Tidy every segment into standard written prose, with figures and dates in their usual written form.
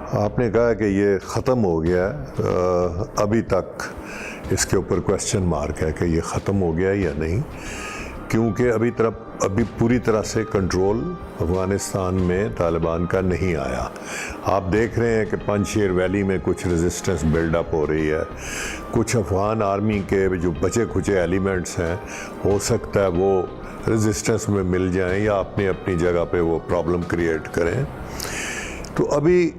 आपने कहा कि ये ख़त्म हो गया है, अभी तक इसके ऊपर क्वेश्चन मार्क है कि ये ख़त्म हो गया या नहीं, क्योंकि अभी पूरी तरह से कंट्रोल अफ़गानिस्तान में तालिबान का नहीं आया। आप देख रहे हैं कि पंजशीर वैली में कुछ रेजिस्टेंस बिल्डअप हो रही है। कुछ अफ़गान आर्मी के जो बचे खुचे एलिमेंट्स हैं, हो सकता है वो रेजिस्टेंस में मिल जाएं या अपनी अपनी जगह पे वो प्रॉब्लम क्रिएट करें। तो अभी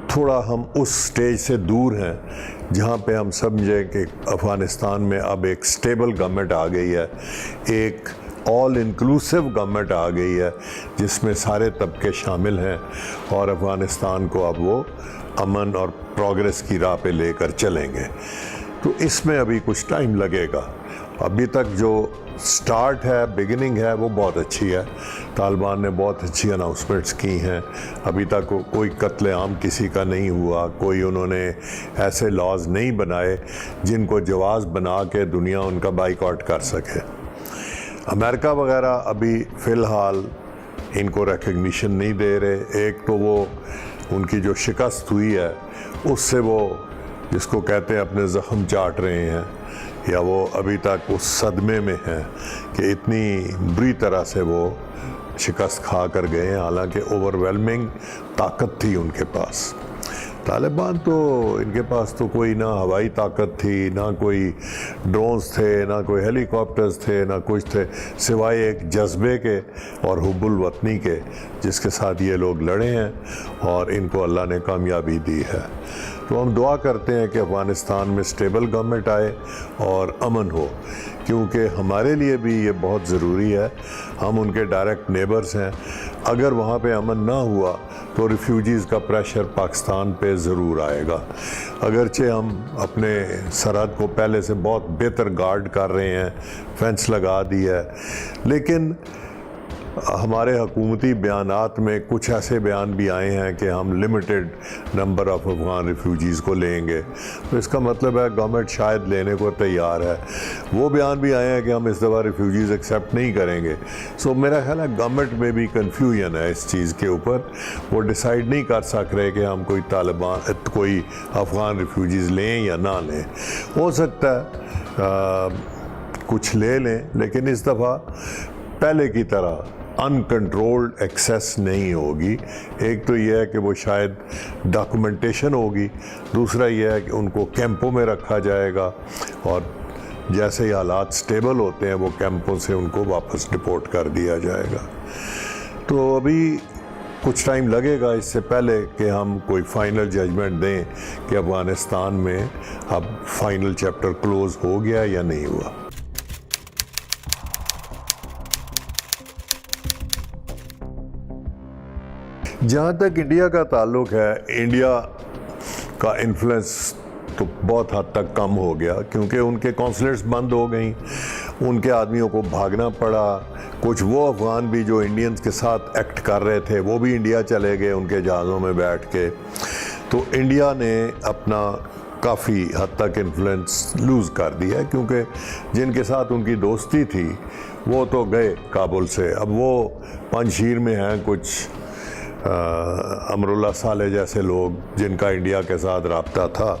थोड़ा हम उस स्टेज से दूर हैं जहाँ पे हम समझें कि अफ़गानिस्तान में अब एक स्टेबल गवर्नमेंट आ गई है, एक ऑल इंक्लूसिव गवर्नमेंट आ गई है जिसमें सारे तबके शामिल हैं और अफ़गानिस्तान को अब वो अमन और प्रोग्रेस की राह पे लेकर चलेंगे। तो इसमें अभी कुछ टाइम लगेगा। अभी तक जो स्टार्ट है, बिगिनिंग है, वो बहुत अच्छी है। तालिबान ने बहुत अच्छी अनाउंसमेंट्स की हैं। अभी तक कोई कत्लेआम किसी का नहीं हुआ, कोई उन्होंने ऐसे लॉज नहीं बनाए जिनको जवाज़ बना के दुनिया उनका बाइकआउट कर सके। अमेरिका वगैरह अभी फ़िलहाल इनको रिकग्निशन नहीं दे रहे। एक तो वो उनकी जो शिकस्त हुई है उससे वो जिसको कहते हैं अपने ज़ख्म चाट रहे हैं, या वो अभी तक उस सदमे में हैं कि इतनी बुरी तरह से वो शिकस्त खा कर गए हैं। हालांकि ओवरवेलमिंग ताकत थी उनके पास। तालिबान तो इनके पास तो कोई ना हवाई ताकत थी, ना कोई ड्रोन्स थे, ना कोई हेलीकॉप्टर्स थे, ना कुछ थे, सिवाय एक जज्बे के और हुब्बुल वतनी के जिसके साथ ये लोग लड़े हैं और इनको अल्लाह ने कामयाबी दी है। तो हम दुआ करते हैं कि अफ़गानिस्तान में स्टेबल गवर्नमेंट आए और अमन हो, क्योंकि हमारे लिए भी ये बहुत ज़रूरी है। हम उनके डायरेक्ट नेबर्स हैं। अगर वहाँ पे अमन ना हुआ तो रिफ्यूजीज़ का प्रेशर पाकिस्तान पे ज़रूर आएगा। अगरचे हम अपने सरहद को पहले से बहुत बेहतर गार्ड कर रहे हैं, फेंस लगा दी है, लेकिन हमारे हुकूमती बयानात में कुछ ऐसे बयान भी आए हैं कि हम limited number of Afghan refugees को लेंगे। तो इसका मतलब है गवर्नमेंट शायद लेने को तैयार है। वो बयान भी आए हैं कि हम इस दफ़ा रिफ्यूजीज़ एक्सेप्ट नहीं करेंगे। सो मेरा ख्याल है गवर्नमेंट में भी कन्फ्यूजन है इस चीज़ के ऊपर। वो डिसाइड नहीं कर सक रहे कि हम कोई अफ़गान रिफ्यूजीज़ लें या ना लें। हो सकता है कुछ ले लें, लेकिन इस दफ़ा पहले की तरह अनकंट्रोल्ड एक्सेस नहीं होगी। एक तो यह है कि वो शायद डॉक्यूमेंटेशन होगी, दूसरा यह है कि उनको कैंपों में रखा जाएगा और जैसे ही हालात स्टेबल होते हैं वो कैंपों से उनको वापस डिपोर्ट कर दिया जाएगा। तो अभी कुछ टाइम लगेगा इससे पहले कि हम कोई फाइनल जजमेंट दें कि अफ़गानिस्तान में अब फाइनल चैप्टर क्लोज़ हो गया या नहीं हुआ। जहाँ तक इंडिया का ताल्लुक़ है, इंडिया का इन्फ्लुएंस तो बहुत हद तक कम हो गया, क्योंकि उनके कॉन्सुलेट्स बंद हो गई, उनके आदमियों को भागना पड़ा। कुछ वो अफ़गान भी जो इंडियंस के साथ एक्ट कर रहे थे वो भी इंडिया चले गए उनके जहाज़ों में बैठ के। तो इंडिया ने अपना काफ़ी हद तक इन्फ्लुएंस लूज़ कर दिया, क्योंकि जिनके साथ उनकी दोस्ती थी वो तो गए काबुल से। अब वो पंजशीर में हैं कुछ अमरुल्लाह साले जैसे लोग जिनका इंडिया के साथ रब्ता था,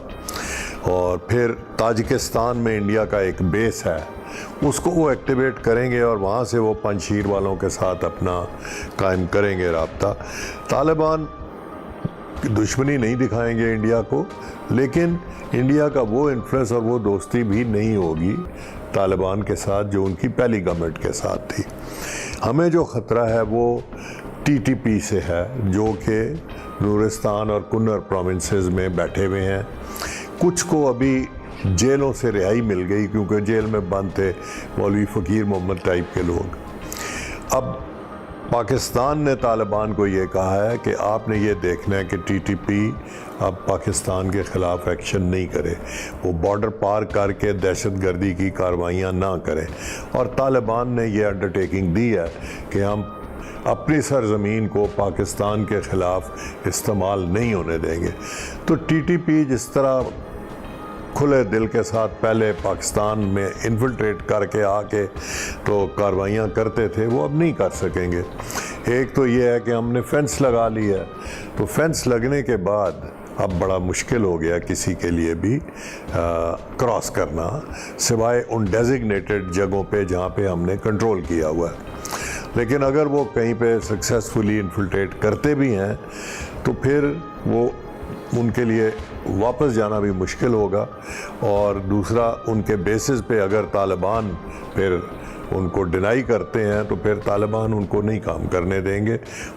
और फिर ताजिकिस्तान में इंडिया का एक बेस है, उसको वो एक्टिवेट करेंगे और वहाँ से वो पंजशीर वालों के साथ अपना कायम करेंगे रब्ता। तालिबान दुश्मनी नहीं दिखाएंगे इंडिया को, लेकिन इंडिया का वो इन्फ्लुएंस और वो दोस्ती भी नहीं होगी तालिबान के साथ जो उनकी पहली गवर्नमेंट के साथ थी। हमें जो ख़तरा है वो टीटीपी से है, जो कि नूरिस्तान और कुन्नर प्रोविंसेस में बैठे हुए हैं। कुछ को अभी जेलों से रिहाई मिल गई क्योंकि जेल में बंद थे मौलवी फ़कीर मोहम्मद टाइप के लोग। अब पाकिस्तान ने तालिबान को ये कहा है कि आपने ये देखना है कि टीटीपी अब पाकिस्तान के ख़िलाफ़ एक्शन नहीं करे, वो बॉर्डर पार करके दहशतगर्दी की कार्रवाइयाँ ना करे। और तालिबान ने ये अंडरटेकिंग दी है कि हम अपनी सरज़मीन को पाकिस्तान के ख़िलाफ़ इस्तेमाल नहीं होने देंगे। तो टीटीपी जिस तरह खुले दिल के साथ पहले पाकिस्तान में इन्फिल्ट्रेट करके आके तो कार्रवाइयाँ करते थे, वो अब नहीं कर सकेंगे। एक तो ये है कि हमने फेंस लगा ली है, तो फेंस लगने के बाद अब बड़ा मुश्किल हो गया किसी के लिए भी क्रॉस करना, सिवाय उन डेजिग्नेटेड जगहों पे जहाँ पे हमने कंट्रोल किया हुआ है। लेकिन अगर वो कहीं पे सक्सेसफुली इन्फिल्ट्रेट करते भी हैं तो फिर वो उनके लिए वापस जाना भी मुश्किल होगा। और दूसरा, उनके बेसिस पे अगर तालिबान फिर उनको डिनाई करते हैं तो फिर तालिबान उनको नहीं काम करने देंगे।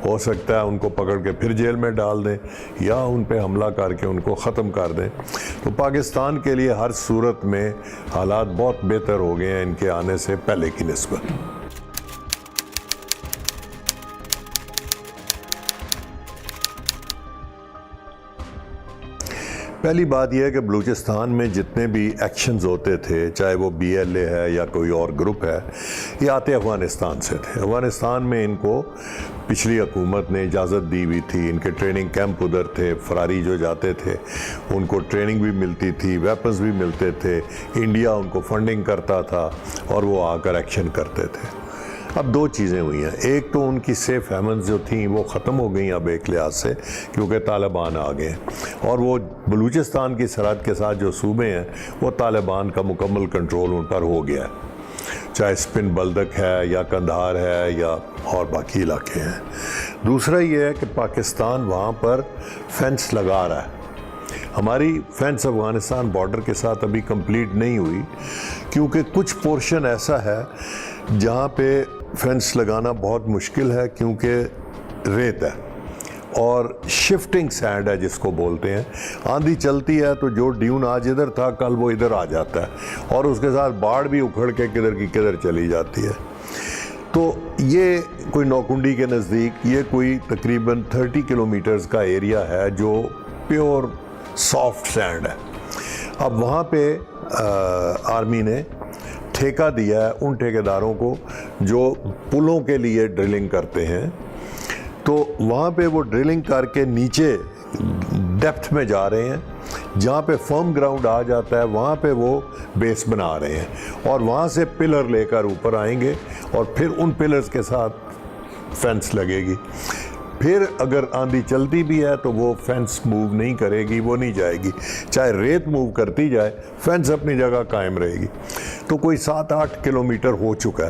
हो सकता है उनको पकड़ के फिर जेल में डाल दें या उन पे हमला करके उनको ख़त्म कर दें। तो पाकिस्तान के लिए हर सूरत में हालात बहुत बेहतर हो गए हैं इनके आने से पहले की निस्बत। पहली बात यह है कि बलूचिस्तान में जितने भी एक्शंस होते थे, चाहे वो BLA है या कोई और ग्रुप है, ये आते अफ़गानिस्तान से थे। अफ़गानिस्तान में इनको पिछली हुकूमत ने इजाज़त दी हुई थी, इनके ट्रेनिंग कैंप उधर थे, फरारी जो जाते थे उनको ट्रेनिंग भी मिलती थी, वेपन्स भी मिलते थे, इंडिया उनको फंडिंग करता था और वो आकर एक्शन करते थे। अब दो चीज़ें हुई हैं, एक तो उनकी सेफ हेमन्स जो थी वो ख़त्म हो गई अब एक लिहाज से, क्योंकि तालिबान आ गए और वो बलूचिस्तान की सरहद के साथ जो सूबे हैं वो तालिबान का मुकम्मल कंट्रोल उन पर हो गया है, चाहे स्पिन बल्दक है या कंधार है या और बाकी इलाके हैं। दूसरा ये है कि पाकिस्तान वहाँ पर फेंस लगा रहा है। हमारी फेंस अफ़गानिस्तान बॉर्डर के साथ अभी कंप्लीट नहीं हुई, क्योंकि कुछ पोर्शन ऐसा है जहाँ पे फेंस लगाना बहुत मुश्किल है, क्योंकि रेत है और शिफ्टिंग सैंड है जिसको बोलते हैं। आंधी चलती है तो जो ड्यून आज इधर था कल वो इधर आ जाता है और उसके साथ बाढ़ भी उखड़ के किधर की किधर चली जाती है। तो ये कोई नौकुंडी के नज़दीक ये कोई तकरीबन 30 किलोमीटर्स का एरिया है जो प्योर सॉफ्ट सैंड है। अब वहाँ पे आर्मी ने ठेका दिया है उन ठेकेदारों को जो पुलों के लिए ड्रिलिंग करते हैं, तो वहाँ पे वो ड्रिलिंग करके नीचे डेप्थ में जा रहे हैं, जहाँ पे फर्म ग्राउंड आ जाता है वहाँ पे वो बेस बना रहे हैं और वहाँ से पिलर लेकर ऊपर आएंगे और फिर उन पिलर्स के साथ फेंस लगेगी। फिर अगर आंधी चलती भी है तो वो फेंस मूव नहीं करेगी, वो नहीं जाएगी, चाहे रेत मूव करती जाए फेंस अपनी जगह कायम रहेगी। तो कोई 7-8 किलोमीटर हो चुका है।